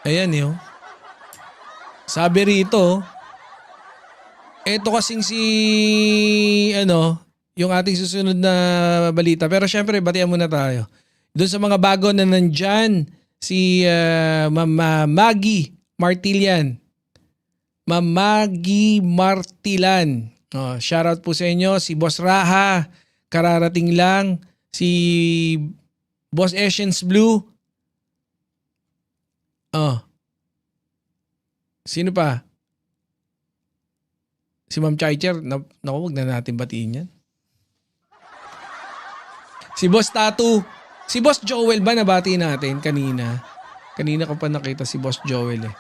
Ayan yun. Sabi rito, eto kasing si, yung ating susunod na balita. Pero syempre, batian muna tayo. Doon sa mga bago na nandyan, si Ma'am Maggie Martilian. Ma'am Maggie Martilan. Oh, shoutout po sa inyo. Si Boss Raha, kararating lang. Si Boss Asians Blue. Oh. Sino pa? Si Ma'am Chaicher. Naku, wag na natin batiin yan. Si Boss Tatu. Si Boss Joel ba nabati natin kanina? Kanina ko pa nakita si Boss Joel eh.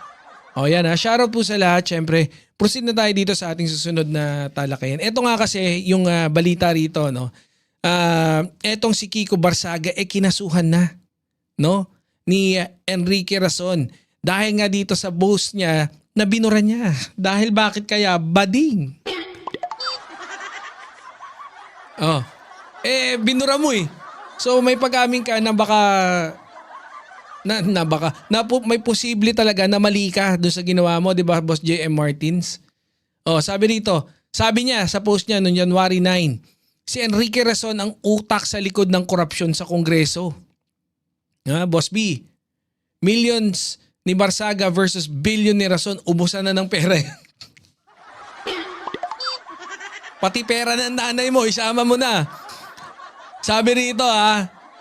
O yan ha, shoutout po sa lahat. Siyempre, proceed na tayo dito sa ating susunod na talakayan. Ito nga kasi yung balita rito, no? Etong si Kiko Barsaga kinasuhan na, no? Ni Enrique Rason. Dahil nga dito sa boast niya na binura niya. Dahil bakit kaya? Bading. Oh. Binura mo eh. So may pag-amin ka na baka may posible talaga na mali ka doon sa ginawa mo, 'di ba, Boss JM Martins? Oh, sabi rito, sabi niya sa post niya noong January 9, si Enrique Rason ang utak sa likod ng korupsyon sa Kongreso. Boss B, millions ni Barsaga versus billion ni Rason, ubusan na ng pera. Pati pera ng nanay mo, isama mo na. Sabi rito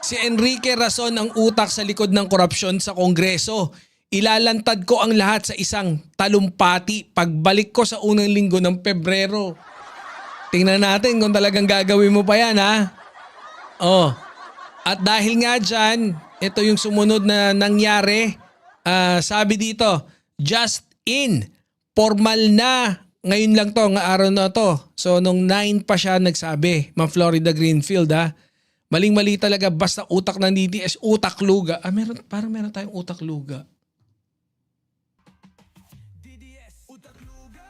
si Enrique Rason ang utak sa likod ng korupsyon sa Kongreso. Ilalantad ko ang lahat sa isang talumpati pagbalik ko sa unang linggo ng Pebrero. Tingnan natin kung talagang gagawin mo pa yan Oh. At dahil nga dyan, ito yung sumunod na nangyari. Sabi dito, just in, formal na. Ngayon lang to, ng araw na to. So nung 9 pa siya nagsabi, Ma'am Florida Greenfield Maling-mali talaga, basta utak ng DDS, utak luga. Parang meron tayong utak luga.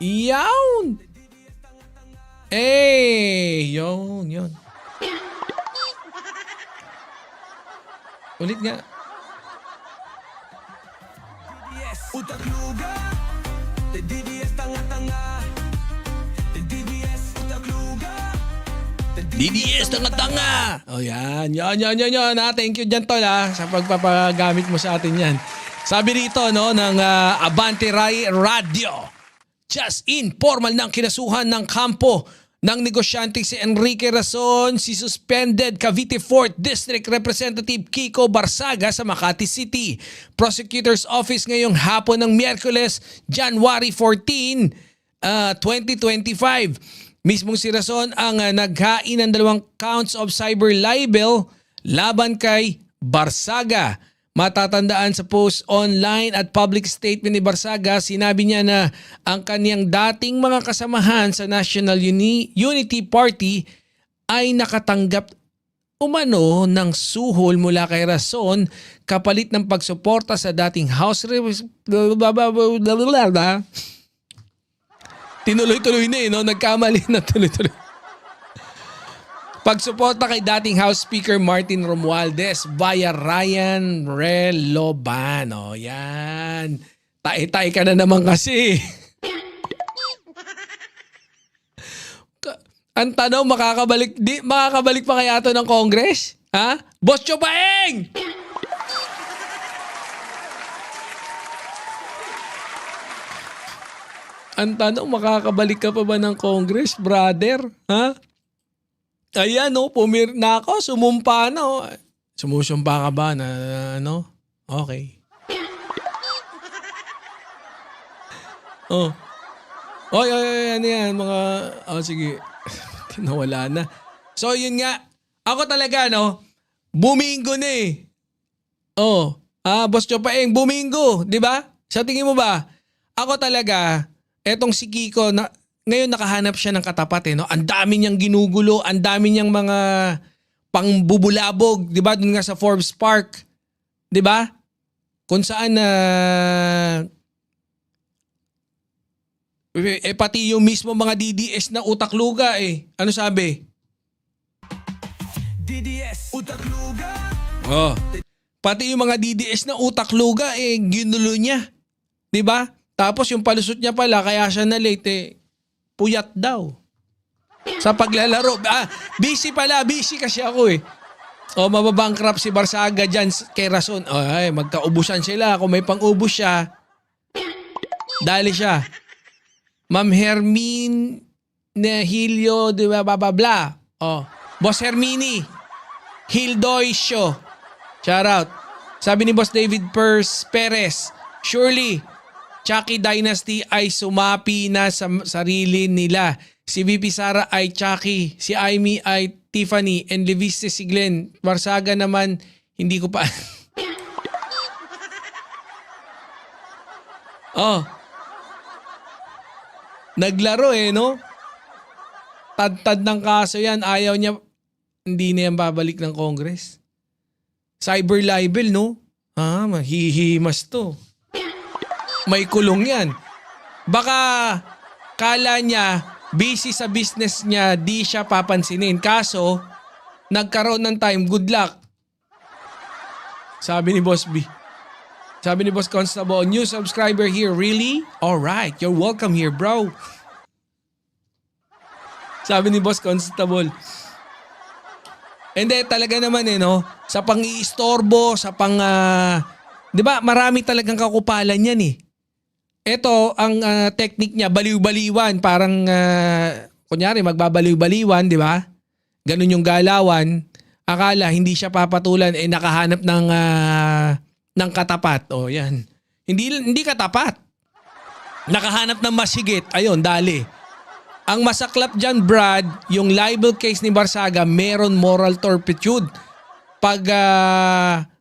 Yawn! Yun. Ulit nga. Utak luga, DDS tanga-tanga. DDS tanga-tanga. Oh yan. Thank you dyan tol sa pagpapagamit mo sa atin yan. Sabi rito ng Abante Rai Radio. Just in, formal ng kinasuhan ng kampo ng negosyante si Enrique Rason, si suspended Cavite 4th District Representative Kiko Barsaga sa Makati City. Prosecutor's Office ngayong hapon ng Miyerkules, January 14, 2025. Mismong si Rason ang naghain ng 2 counts of cyber libel laban kay Barsaga. Matatandaan sa post online at public statement ni Barsaga, sinabi niya na ang kaniyang dating mga kasamahan sa National Unity Party ay nakatanggap umano ng suhol mula kay Rason kapalit ng pagsuporta sa dating House Tinuloy-tuloy na nagkamali na tuloy-tuloy. Pagsuporta kay dating House Speaker Martin Romualdez via Ryan Reloban. Yan. Tae-tae ka na naman kasi. Ang tanong, makakabalik pa kaya ito ng Congress? Boss Chopaeng! Ang tanong, makakabalik ka pa ba ng Congress, brother? Ayan, na ako, sumumpa na. Sumusumpa ka ba na Okay. Ano yan, mga, sige. Nawala na. So, yun nga. Ako talaga, bumingo na eh. Boss Chopaeng, bumingo, di ba? Sa tingin mo ba? Ako talaga, etong si Kiko, ngayon nakahanap siya ng katapat Ang dami niyang ginugulo, ang dami niyang mga pangbubulabog, 'di ba? Doon nga sa Forbes Park, 'di ba? Kung saan pati yung mismo mga DDS na utak luga Ano sabi? DDS utak luga. Pati yung mga DDS na utak luga, ginulo niya. 'Di ba? Tapos yung palusot niya pala, kaya siya na late, puyat daw. Sa paglalaro. Busy kasi ako eh. Mababankrupt si Barsaga dyan kay Rason. Magkaubusan sila. Kung may pang-ubos siya, dali siya. Ma'am Hermine Hilio, di ba, bla. Boss Hermini, Hildoy Show. Shout out. Sabi ni Boss David Perez, surely, Chucky Dynasty ay sumapi na sa sarili nila. Si VP Sara ay Chucky, si Amy ay Tiffany, and Leviste si Glenn. Barsaga naman, hindi ko pa... Naglaro no? Tad-tad ng kaso yan. Ayaw niya, hindi na yan babalik ng Congress. Cyber libel, no? Mahihimas to. May kulong yan. Baka kala niya, busy sa business niya, di siya papansinin. Kaso, nagkaroon ng time, good luck. Sabi ni Boss B. Sabi ni Boss Constable, new subscriber here, really? Alright, you're welcome here, bro. Sabi ni Boss Constable. Hindi, talaga naman no? Sa pang-iistorbo, sa pang... di ba, marami talagang kakupalan yan eh. Ito, ang technique niya, baliw-baliwan. Parang, kunyari, magbabaliw-baliwan, di ba? Ganun yung galawan. Akala, hindi siya papatulan, nakahanap ng katapat. Yan. Hindi katapat. Nakahanap ng mas higit. Ayun, dali. Ang masaklap dyan, Brad, yung libel case ni Barsaga, meron moral turpitude. Pag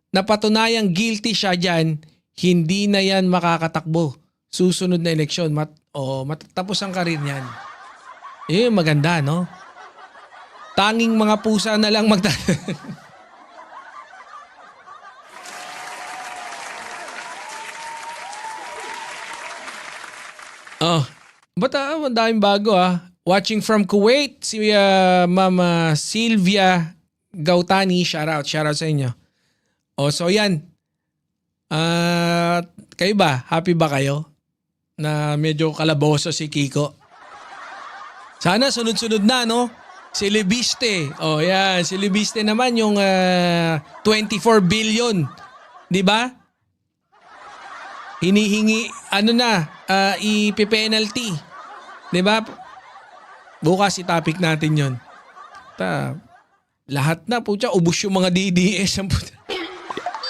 napatunayang guilty siya dyan, hindi na yan makakatakbo. Susunod na eleksyon. Matatapos ang karir niyan. Maganda, no? Tanging mga pusa na lang Ba't ang daming bago Watching from Kuwait, si Mama Sylvia Gautani. Shoutout sa inyo. So yan. Kayo ba? Happy ba kayo? Na medyo kalaboso si Kiko. Sana sunod-sunod na, no? Si Leviste. Yan. Si Leviste naman yung 24 billion. Di ba? Hinihingi, ipi-penalty. Diba? Bukas i-topic natin yon. Lahat na, putya, ubos yung mga DDS.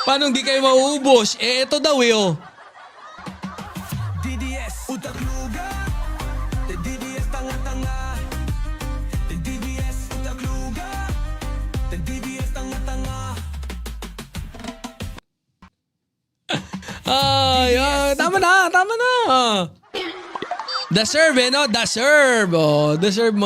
Paano hindi kayo mauubos? Ito daw DDS, utak luga. DDS, tanga-tanga. DDS, utak luga. DDS, tanga-tanga. Tama na. Deserve, no? Deserve. Deserve mo